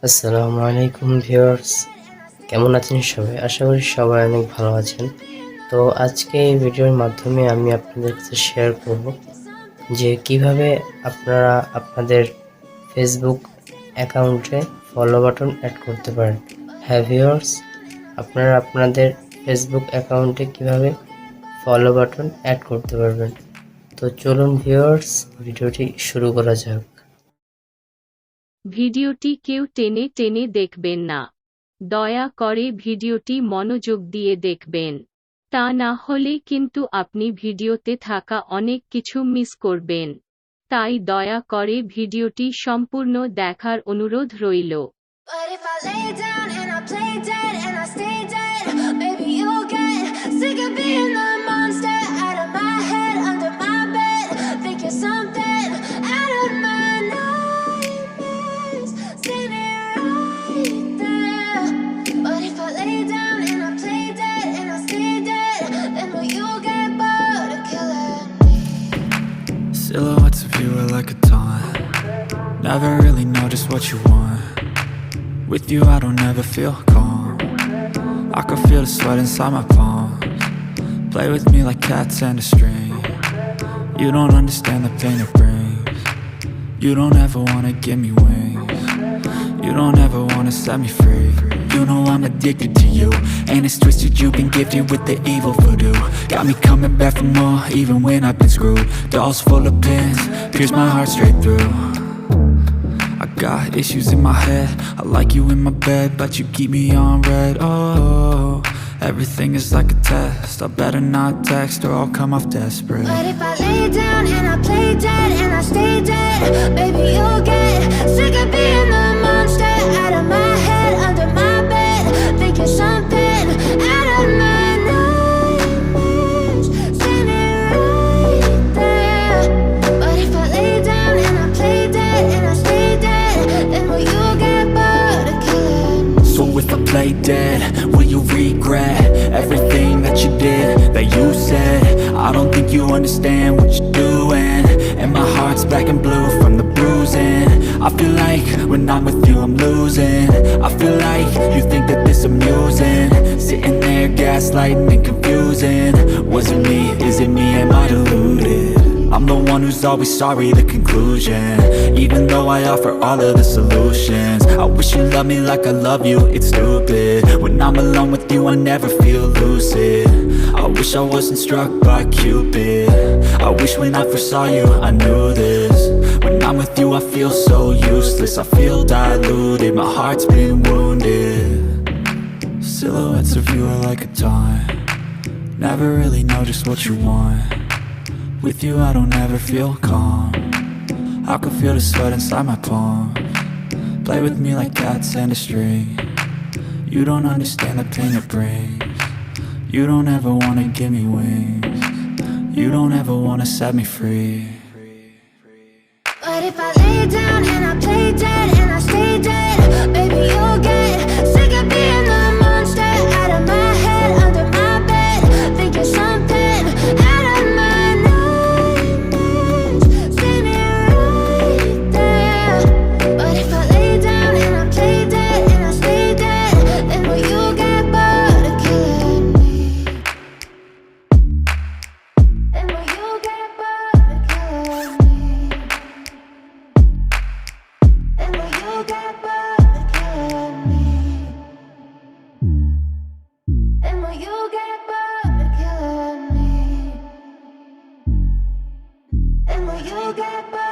আসসালামু আলাইকুম ভিউয়ার্স, কেমন আছেন সবাই? আশা করি সবাই অনেক ভালো আছেন। তো আজকে এই ভিডিওর মাধ্যমে আমি আপনাদের কাছে শেয়ার করব যে কিভাবে আপনারা আপনাদের ফেসবুক অ্যাকাউন্টে ফলো বাটন অ্যাড করতে পারেন। হ্যাঁ ভিউয়ার্স, আপনারা আপনাদের ফেসবুক অ্যাকাউন্টে কিভাবে ফলো বাটন অ্যাড করতে পারবেন। তো চলুন ভিউয়ার্স, ভিডিওটি শুরু করা যাক। ভিডিওটি কেউ টেনে টেনে দেখবেন না। দয়া করে ভিডিওটি মনোযোগ দিয়ে দেখবেন। তা না হলে কিন্তু আপনি ভিডিওতে থাকা অনেক কিছু মিস করবেন। তাই দয়া করে ভিডিওটি সম্পূর্ণ দেখার অনুরোধ রইল। But if I lay down and I play dead and I stay dead, maybe you'll get sick of being the monster out of my head, under my bed. Think you're something out of my nightmares, standing right there. But if I lay down and I play dead and I stay dead, then will you get bored of killing me? Silhouettes of you are like a taunt. Never really know just what you want. With you I don't ever feel calm. I can feel the sweat inside my palms. Play with me like cats and a string. You don't understand the pain it brings. You don't ever wanna give me wings. You don't ever wanna set me free. You know I'm addicted to you, and it's twisted, you've been gifted with the evil voodoo. Got me coming back for more, even when I've been screwed. Dolls full of pins, pierce my heart straight through. I got issues in my head, I like you in my bed, but you keep me on red. Oh, everything is like a test, I better not text or I'll come off desperate. But if I lay down and I play dead and I stay dead, baby you'll get sick of being the monster out of my head, under my bed. Think you're something out of my nightmares, standing right there. But if I lay down and I play dead and I stay dead, then will you get bored of killing me? So if I play dead, will you regret everything that you did, that you said? I don't think you understand what you're doing, and my heart's black and blue from the bruising. I feel like when I'm with you I'm losing. I feel like you think that this amusing, sitting there gaslighting and confusing. Was it me? Is it me? Am I deluded? I'm the one who's always sorry, the conclusion, even though I offer all of the solutions. I wish you loved me like I love you, it's stupid. When I'm alone with you I never feel lucid. I wish I wasn't struck by Cupid. I wish when I first saw you I knew this. When I'm with you I feel so useless, I feel diluted, my heart's been wounded. Silhouettes of you are like a taunt. Never really know just what you want. With you I don't ever feel calm. I can feel the sweat inside my palms. Play with me like cats and a string. You don't understand the pain it brings. You don't ever wanna give me wings. You don't ever wanna set me free. But if I lay down and I play dead and I stay dead, baby you'll get sick of being the monster out of my head, under my bed. Think you're something out of my nightmares, standing right there. But if I lay down and I play dead and I stay dead, then will you get bored of killing me? Then will you get bored of killing me? And will you get bored of killing me? And will you get bored of killing me? And will you get bored?